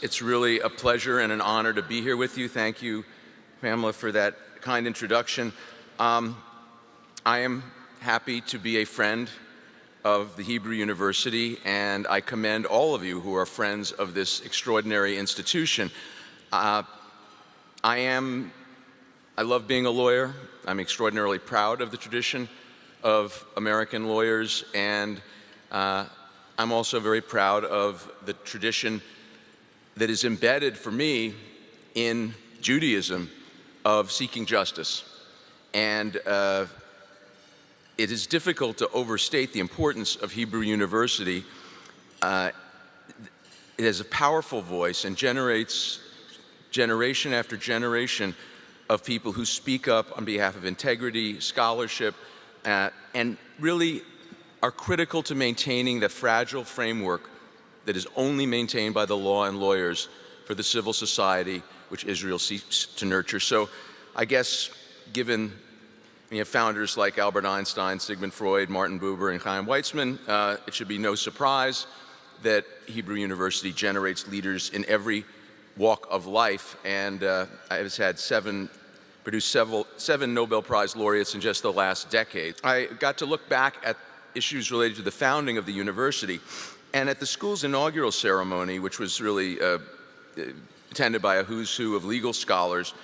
It's really a pleasure and an honor to be here with you. Thank you, Pamela, for that kind introduction. I am happy to be a friend of the Hebrew University, and I commend all of you who are friends of this extraordinary institution. I love being a lawyer. I'm extraordinarily proud of the tradition of American lawyers, and I'm also very proud of the tradition that is embedded for me in Judaism of seeking justice. And it is difficult to overstate the importance of Hebrew University. It has a powerful voice and generates generation after generation of people who speak up on behalf of integrity, scholarship, and really are critical to maintaining the fragile framework that is only maintained by the law and lawyers for the civil society which Israel seeks to nurture. So I guess given founders like Albert Einstein, Sigmund Freud, Martin Buber, and Chaim Weizmann, it should be no surprise that Hebrew University generates leaders in every walk of life, and has had produced seven Nobel Prize laureates in just the last decade. I got to look back at issues related to the founding of the university, and at the school's inaugural ceremony, which was really attended by a who's who of legal scholars,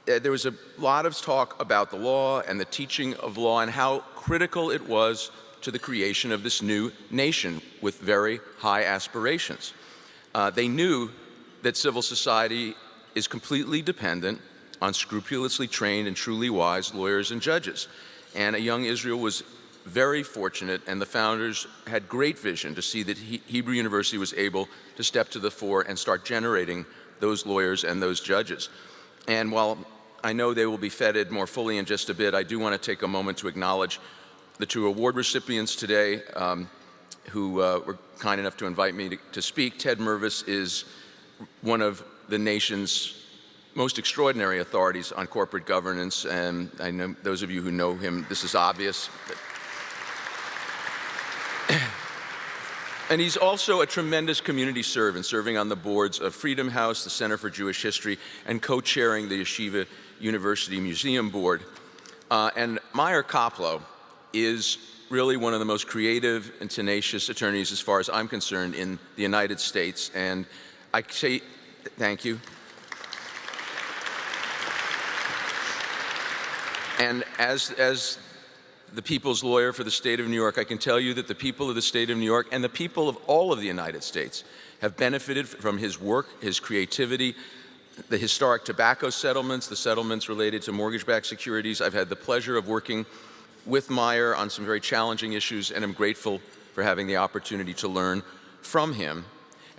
there was a lot of talk about the law and the teaching of law and how critical it was to the creation of this new nation with very high aspirations. They knew that civil society is completely dependent on scrupulously trained and truly wise lawyers and judges. And a young Israel was very fortunate, and the founders had great vision to see that Hebrew University was able to step to the fore and start generating those lawyers and those judges. And while I know they will be feted more fully in just a bit, I do want to take a moment to acknowledge the two award recipients today who were kind enough to invite me to speak. Ted Mervis is one of the nation's most extraordinary authorities on corporate governance, and I know those of you who know him, this is obvious. And he's also a tremendous community servant, serving on the boards of Freedom House, the Center for Jewish History, and co-chairing the Yeshiva University Museum Board. And Meyer Koplow is really one of the most creative and tenacious attorneys, as far as I'm concerned, in the United States. And I say thank you. And as the people's lawyer for the state of New York, I can tell you that the people of the state of New York and the people of all of the United States have benefited from his work, his creativity, the historic tobacco settlements, the settlements related to mortgage-backed securities. I've had the pleasure of working with Meyer on some very challenging issues, and I'm grateful for having the opportunity to learn from him.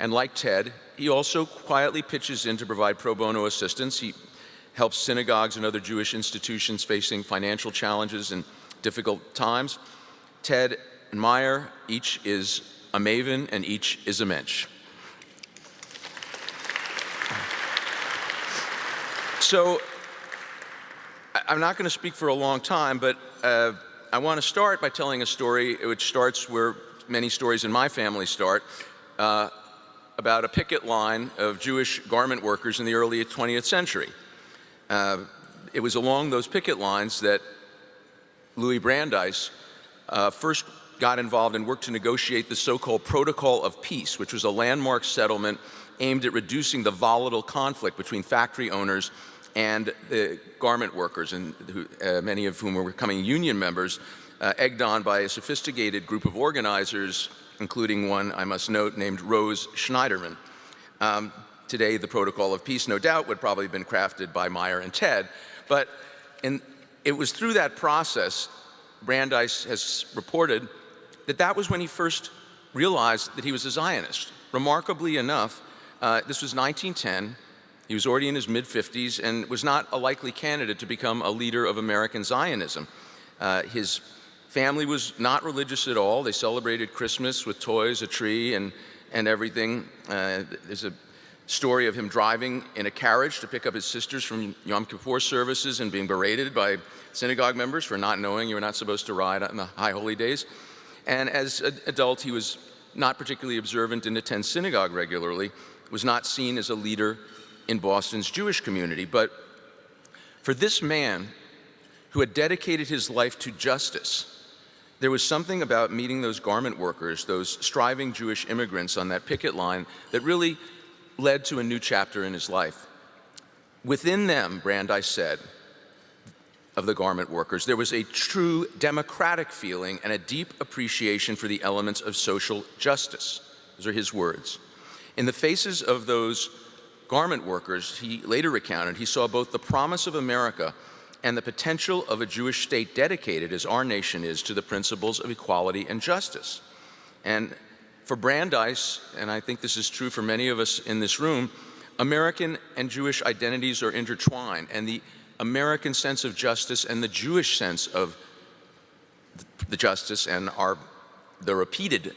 And like Ted, he also quietly pitches in to provide pro bono assistance. He helps synagogues and other Jewish institutions facing financial challenges and difficult times. Ted and Meyer, each is a maven and each is a mensch. So I'm not going to speak for a long time, but I want to start by telling a story which starts where many stories in my family start, about a picket line of Jewish garment workers in the early 20th century. It was along those picket lines that Louis Brandeis first got involved and worked to negotiate the so-called Protocol of Peace, which was a landmark settlement aimed at reducing the volatile conflict between factory owners and the garment workers, and many of whom were becoming union members, egged on by a sophisticated group of organizers, including one, I must note, named Rose Schneiderman. Today, the Protocol of Peace, no doubt, would probably have been crafted by Meyer and Ted, but it was through that process, Brandeis has reported, that was when he first realized that he was a Zionist. Remarkably enough, this was 1910. He was already in his mid-50s and was not a likely candidate to become a leader of American Zionism. His family was not religious at all. They celebrated Christmas with toys, a tree, and everything. There's a story of him driving in a carriage to pick up his sisters from Yom Kippur services and being berated by synagogue members for not knowing you were not supposed to ride on the high holy days. And as an adult, he was not particularly observant and attend synagogue regularly, was not seen as a leader in Boston's Jewish community. But for this man, who had dedicated his life to justice, there was something about meeting those garment workers, those striving Jewish immigrants on that picket line, that really led to a new chapter in his life. Within them, Brandeis said, of the garment workers, there was a true democratic feeling and a deep appreciation for the elements of social justice. Those are his words. In the faces of those garment workers, he later recounted, he saw both the promise of America and the potential of a Jewish state dedicated, as our nation is, to the principles of equality and justice. And for Brandeis, and I think this is true for many of us in this room, American and Jewish identities are intertwined, and the American sense of justice and the Jewish sense of the justice and the repeated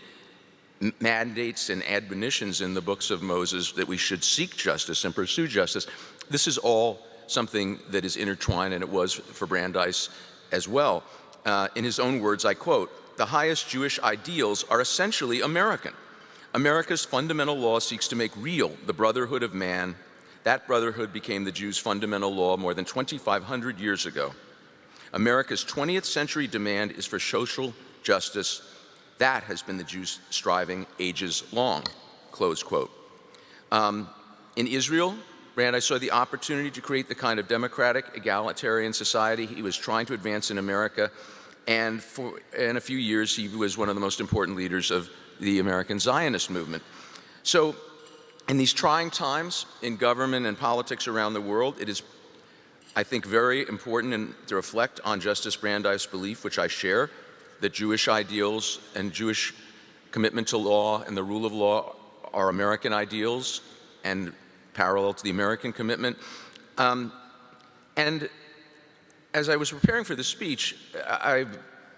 mandates and admonitions in the books of Moses that we should seek justice and pursue justice, this is all something that is intertwined, and it was for Brandeis as well. In his own words, I quote, "The highest Jewish ideals are essentially American. America's fundamental law seeks to make real the brotherhood of man. That brotherhood became the Jews' fundamental law more than 2,500 years ago. America's 20th century demand is for social justice. That has been the Jews' striving ages long," close quote. In Israel, Brandeis saw the opportunity to create the kind of democratic, egalitarian society he was trying to advance in America, and in a few years, he was one of the most important leaders of the American Zionist movement. So, in these trying times in government and politics around the world, it is, I think, very important to reflect on Justice Brandeis' belief, which I share, that Jewish ideals and Jewish commitment to law and the rule of law are American ideals and parallel to the American commitment. And as I was preparing for this speech, I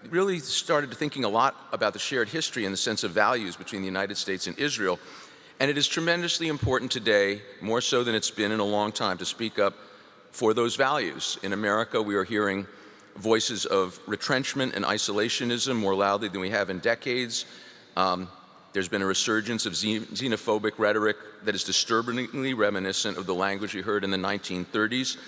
really started thinking a lot about the shared history and the sense of values between the United States and Israel. And it is tremendously important today, more so than it's been in a long time, to speak up for those values. In America, we are hearing voices of retrenchment and isolationism more loudly than we have in decades. There's been a resurgence of xenophobic rhetoric that is disturbingly reminiscent of the language we heard in the 1930s.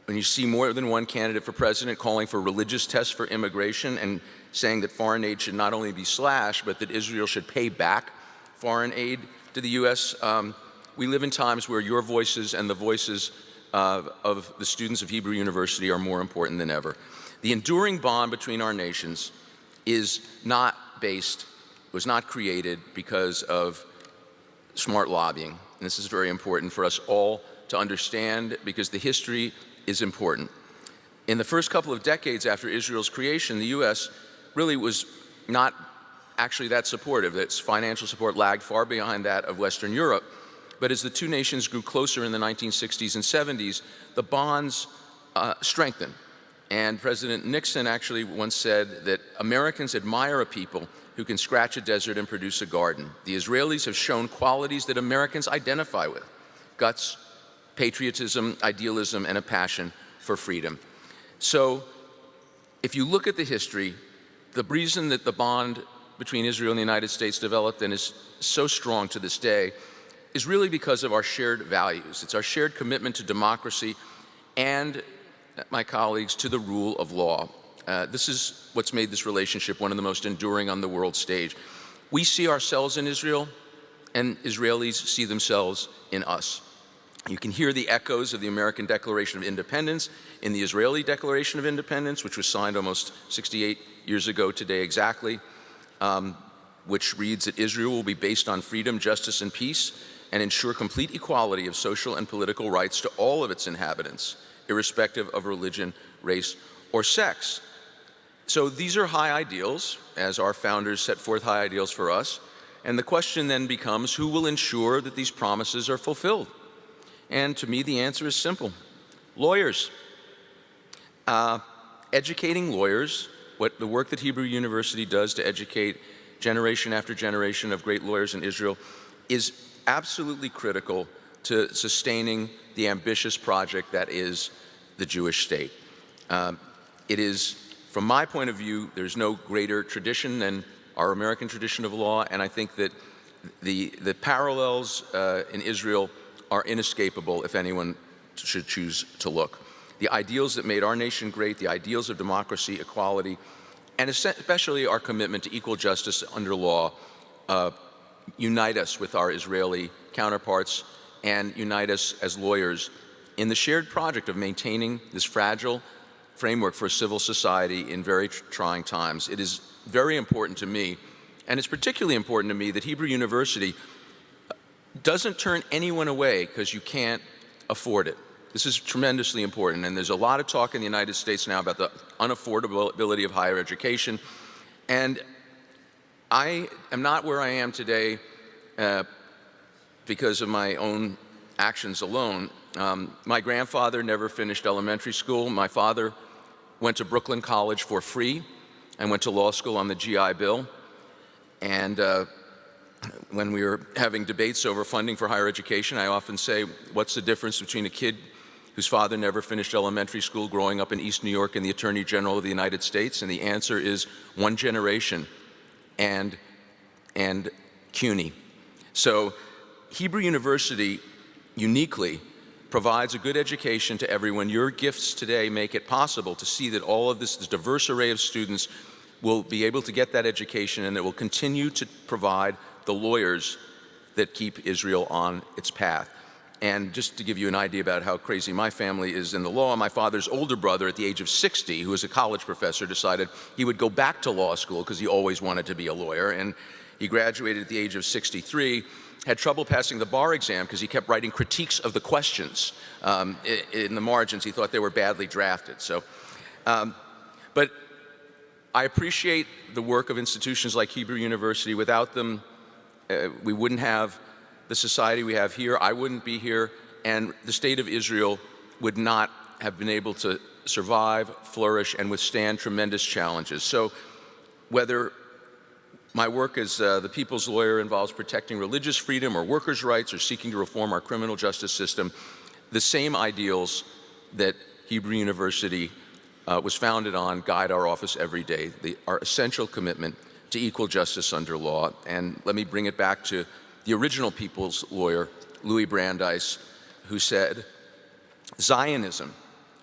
When you see more than one candidate for president calling for religious tests for immigration and saying that foreign aid should not only be slashed, but that Israel should pay back foreign aid to the U.S., we live in times where your voices and the voices of the students of Hebrew University are more important than ever. The enduring bond between our nations was not created because of smart lobbying. And this is very important for us all to understand, because the history is important. In the first couple of decades after Israel's creation, the U.S. really was not actually that supportive. Its financial support lagged far behind that of Western Europe. But as the two nations grew closer in the 1960s and 70s, the bonds strengthened. And President Nixon actually once said that Americans admire a people who can scratch a desert and produce a garden. The Israelis have shown qualities that Americans identify with: guts, patriotism, idealism, and a passion for freedom. So if you look at the history, the reason that the bond between Israel and the United States developed and is so strong to this day is really because of our shared values. It's our shared commitment to democracy and, my colleagues, to the rule of law. This is what's made this relationship one of the most enduring on the world stage. We see ourselves in Israel, and Israelis see themselves in us. You can hear the echoes of the American Declaration of Independence in the Israeli Declaration of Independence, which was signed almost 68 years ago today exactly, which reads that Israel will be based on freedom, justice, and peace, and ensure complete equality of social and political rights to all of its inhabitants, irrespective of religion, race, or sex. So these are high ideals, as our founders set forth high ideals for us, and the question then becomes, who will ensure that these promises are fulfilled? And to me, the answer is simple: lawyers. Educating lawyers, what the work that Hebrew University does to educate generation after generation of great lawyers in Israel, is absolutely critical to sustaining the ambitious project that is the Jewish state. It is, from my point of view, there's no greater tradition than our American tradition of law, and I think that the parallels in Israel are inescapable if anyone should choose to look. The ideals that made our nation great, the ideals of democracy, equality, and especially our commitment to equal justice under law, unite us with our Israeli counterparts and unite us as lawyers in the shared project of maintaining this fragile framework for civil society in very trying times. It is very important to me, and it's particularly important to me, that Hebrew University doesn't turn anyone away because you can't afford it. This is tremendously important, and there's a lot of talk in the United States now about the unaffordability of higher education, and I am not where I am today because of my own actions alone. My grandfather never finished elementary school. My father went to Brooklyn College for free and went to law school on the GI Bill. And when we were having debates over funding for higher education, I often say, what's the difference between a kid whose father never finished elementary school growing up in East New York and the Attorney General of the United States? And the answer is one generation and CUNY. So Hebrew University uniquely provides a good education to everyone. Your gifts today make it possible to see that all of this diverse array of students will be able to get that education, and it will continue to provide the lawyers that keep Israel on its path. And just to give you an idea about how crazy my family is in the law, my father's older brother at the age of 60, who was a college professor, decided he would go back to law school because he always wanted to be a lawyer. And he graduated at the age of 63, had trouble passing the bar exam because he kept writing critiques of the questions in the margins. He thought they were badly drafted. So, but I appreciate the work of institutions like Hebrew University. Without them, we wouldn't have the society we have here. I wouldn't be here, and the state of Israel would not have been able to survive, flourish, and withstand tremendous challenges. So whether my work as the people's lawyer involves protecting religious freedom or workers' rights or seeking to reform our criminal justice system, the same ideals that Hebrew University was founded on guide our office every day, our essential commitment to equal justice under law. And let me bring it back to the original people's lawyer, Louis Brandeis, who said, "Zionism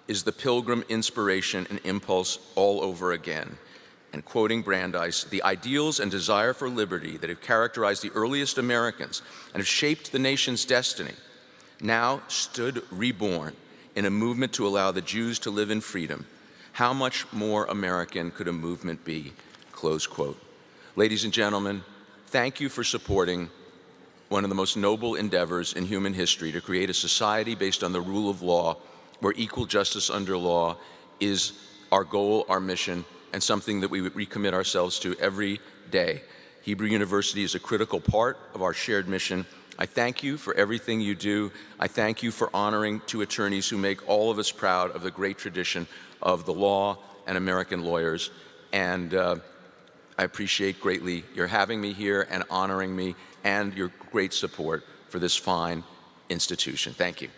is the pilgrim inspiration and impulse all over again." And quoting Brandeis, "The ideals and desire for liberty that have characterized the earliest Americans and have shaped the nation's destiny now stood reborn in a movement to allow the Jews to live in freedom. How much more American could a movement be?" Close quote. Ladies and gentlemen, thank you for supporting one of the most noble endeavors in human history, to create a society based on the rule of law, where equal justice under law is our goal, our mission, and something that we recommit ourselves to every day. Hebrew University is a critical part of our shared mission. I thank you for everything you do. I thank you for honoring two attorneys who make all of us proud of the great tradition of the law and American lawyers. And I appreciate greatly your having me here and honoring me, and your great support for this fine institution. Thank you.